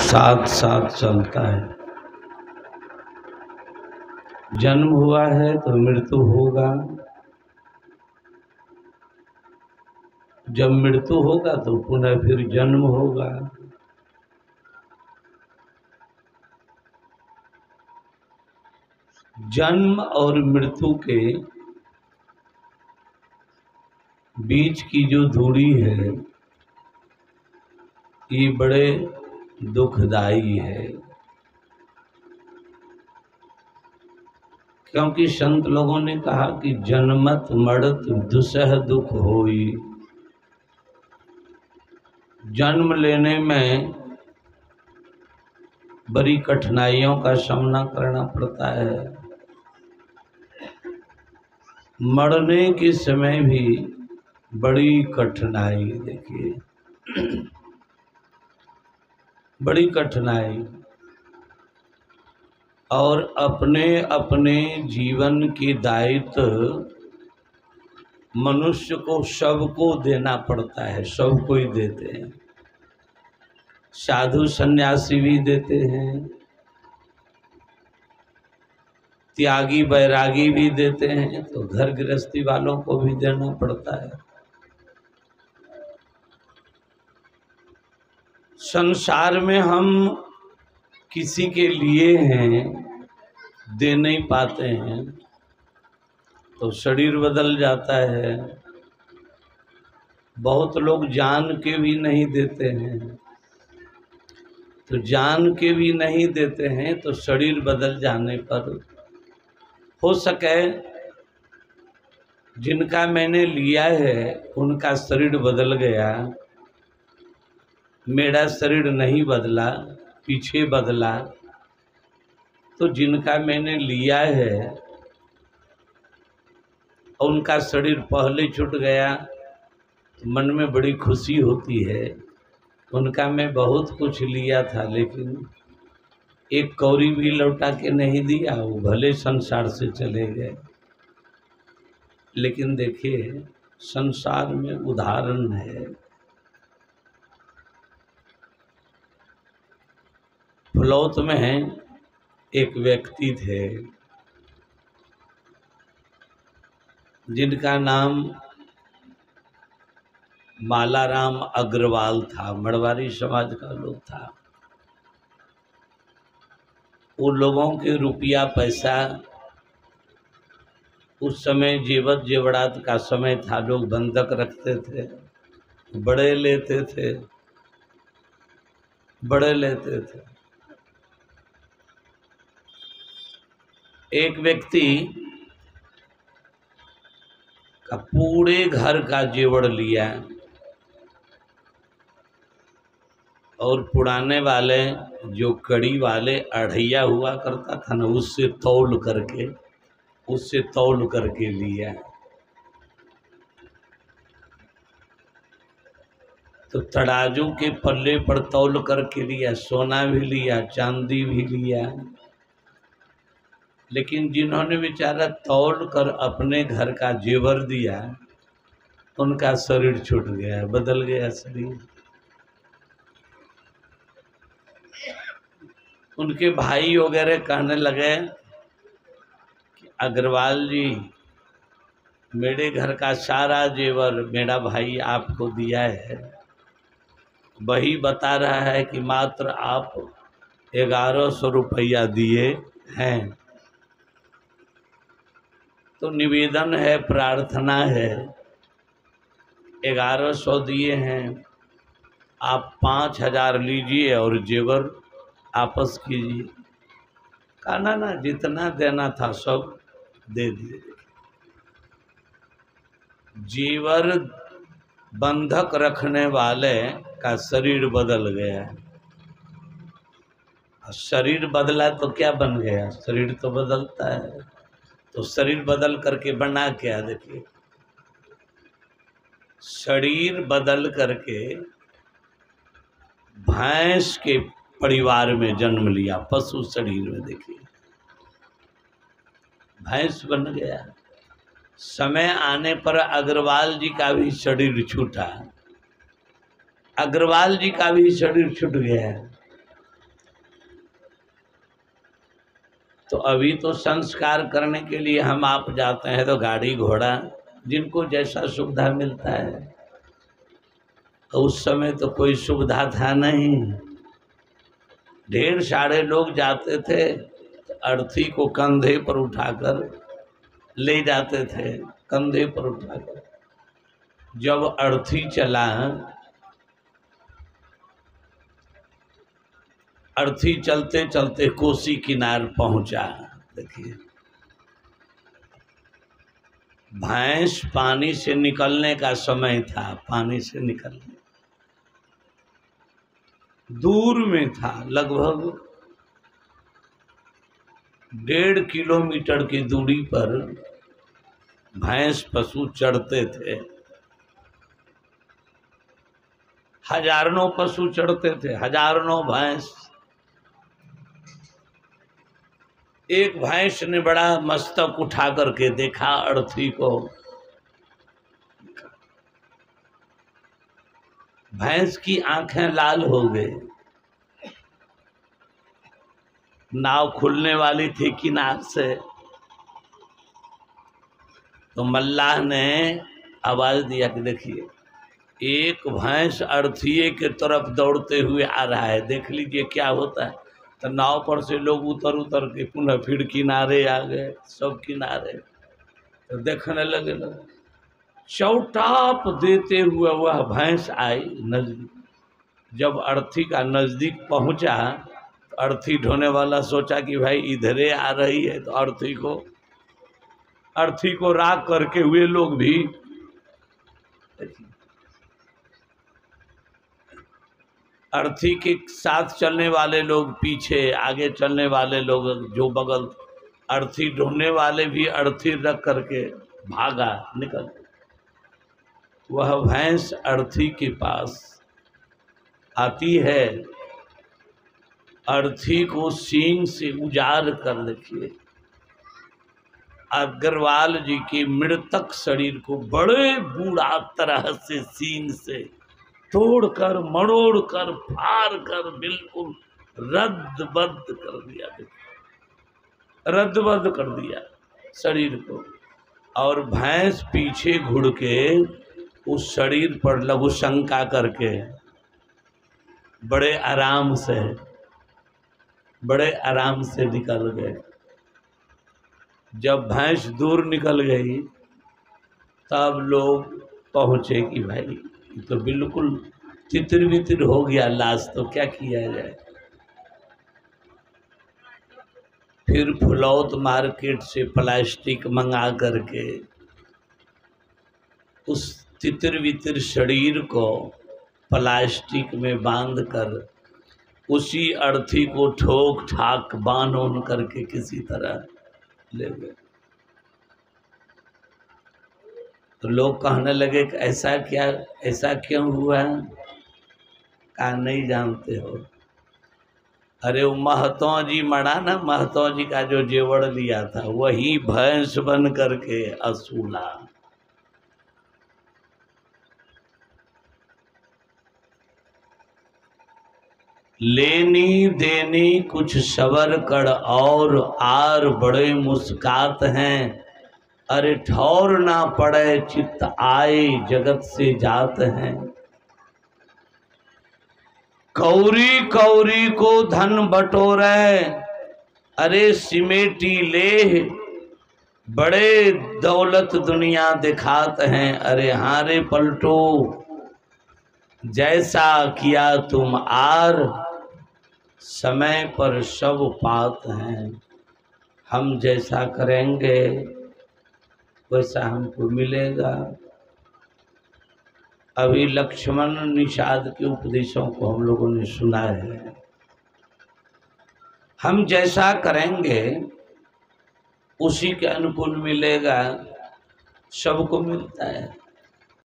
साथ साथ चलता है। जन्म हुआ है तो मृत्यु होगा, जब मृत्यु होगा तो पुनः फिर जन्म होगा। जन्म और मृत्यु के बीच की जो दूरी है ये बड़े दुखदाई है, क्योंकि संत लोगों ने कहा कि जन्मत मरत दुसह दुख होई। जन्म लेने में बड़ी कठिनाइयों का सामना करना पड़ता है, मरने के समय भी बड़ी कठिनाई। देखिए बड़ी कठिनाई, और अपने अपने जीवन के दायित्व मनुष्य को सबको देना पड़ता है, सबको ही देते हैं। साधु सन्यासी भी देते हैं, त्यागी बैरागी भी देते हैं, तो घर गृहस्थी वालों को भी देना पड़ता है। संसार में हम किसी के लिए हैं, दे नहीं पाते हैं तो शरीर बदल जाता है। बहुत लोग जान के भी नहीं देते हैं, तो जान के भी नहीं देते हैं तो शरीर बदल जाने पर हो सके जिनका मैंने लिया है उनका शरीर बदल गया, मेरा शरीर नहीं बदला, पीछे बदला, तो जिनका मैंने लिया है उनका शरीर पहले छूट गया तो मन में बड़ी खुशी होती है। उनका मैं बहुत कुछ लिया था लेकिन एक कौड़ी भी लौटा के नहीं दिया, वो भले संसार से चले गए। लेकिन देखिए संसार में उदाहरण है, फुलौत में एक व्यक्ति थे जिनका नाम मालाराम अग्रवाल था, मड़वारी समाज का लोग था। वो लोगों के रुपया पैसा, उस समय जेवर जेवरात का समय था, लोग बंधक रखते थे, बड़े लेते थे, बड़े लेते थे। एक व्यक्ति का पूरे घर का जेवर लिया और पुराने वाले जो कड़ी वाले अढ़ैया हुआ करता था ना, उससे तौल करके लिया। तो तराजू के पल्ले पर तौल करके लिया, सोना भी लिया, चांदी भी लिया। लेकिन जिन्होंने बेचारा तौल कर अपने घर का जेवर दिया उनका शरीर छूट गया, बदल गया शरीर। उनके भाई वगैरह कहने लगे कि अग्रवाल जी, मेरे घर का सारा जेवर मेरा भाई आपको दिया है, वही बता रहा है कि मात्र आप 1100 रुपया दिए हैं। तो निवेदन है, प्रार्थना है, 1100 दिए हैं, आप 5000 लीजिए और जेवर आपस कीजिए। कहा ना ना, जितना देना था सब दे दिए। जेवर बंधक रखने वाले का शरीर बदल गया। शरीर बदला तो क्या बन गया, शरीर तो बदलता है। तो शरीर बदल करके बना क्या? देखिए शरीर बदल करके भैंस के परिवार में जन्म लिया, पशु शरीर में। देखिए भैंस बन गया। समय आने पर अग्रवाल जी का भी शरीर छूटा, अग्रवाल जी का भी शरीर छूट गया। तो अभी तो संस्कार करने के लिए हम आप जाते हैं तो गाड़ी घोड़ा जिनको जैसा सुविधा मिलता है। उस समय तो कोई सुविधा था नहीं, ढेर सारे लोग जाते थे, अर्थी को कंधे पर उठाकर ले जाते थे, कंधे पर उठाकर। जब अर्थी चला, अर्थी चलते चलते कोसी किनार पहुंचा। देखिए, भैंस पानी से निकलने का समय था, पानी से निकलने दूर में था, लगभग 1.5 किलोमीटर की दूरी पर भैंस पशु चढ़ते थे। हजारों पशु चढ़ते थे, हजारों भैंस। एक भैंस ने बड़ा मस्तक उठा करके देखा अर्थी को। भैंस की आंखें लाल हो गई, नाव खुलने वाली थी किनार से। तो मल्लाह ने आवाज दिया कि देखिए, एक भैंस अर्थीए के तरफ दौड़ते हुए आ रहा है, देख लीजिए क्या होता है। तो नाव पर से लोग उतर के पुनः फिर किनारे आ गए, सब किनारे। तो देखने लगे लोग, चौटाप देते हुए वह भैंस आई नजदीक। जब अर्थी का नजदीक पहुंचा तो अर्थी ढोने वाला सोचा कि भाई इधरे आ रही है, तो अर्थी को राग करके हुए लोग भी अर्थी के साथ चलने वाले लोग पीछे, आगे चलने वाले लोग जो बगल, अर्थी ढूंढने वाले भी अर्थी रख करके भागा निकल। वह भैंस अर्थी के पास आती है, अर्थी को सींग से उजाड़ कर देखिए, अग्रवाल जी के मृतक शरीर को बड़े बूढ़ा तरह से सींग से तोड़कर, मरोड़कर, फाड़ कर बिल्कुल रद्द-बद्द कर दिया, रद्द-बद्द कर दिया शरीर को। और भैंस पीछे घुड़ के उस शरीर पर लघु शंका करके बड़े आराम से निकल गए। जब भैंस दूर निकल गई तब लोग पहुंचे कि भाई तो बिल्कुल तितर-बितर हो गया लाश, तो क्या किया जाए। फिर फुलौत मार्केट से प्लास्टिक मंगा करके उस तितर-बितर शरीर को प्लास्टिक में बांध कर उसी अर्थी को ठोक ठाक बांध करके किसी तरह ले गए। तो लोग कहने लगे कि ऐसा क्यों हुआ। कहा नहीं जानते हो। अरे वो महतो जी मरा ना, महतो जी का जो जेवर लिया था वही भैंस बन करके असूला। लेनी देनी कुछ सबर कर और आर बड़े मुस्कात हैं। अरे ठौर ना पड़े चित्त आए जगत से जात हैं। कौरी कौरी को धन बटोरे, अरे सिमेटी ले बड़े दौलत दुनिया दिखात हैं। अरे हारे पलटो जैसा किया तुम आर, समय पर सब पात हैं। हम जैसा करेंगे वैसा हमको मिलेगा। अभी लक्ष्मण निषाद के उपदेशों को हम लोगों ने सुना है। हम जैसा करेंगे उसी के अनुकूल मिलेगा, सबको मिलता है।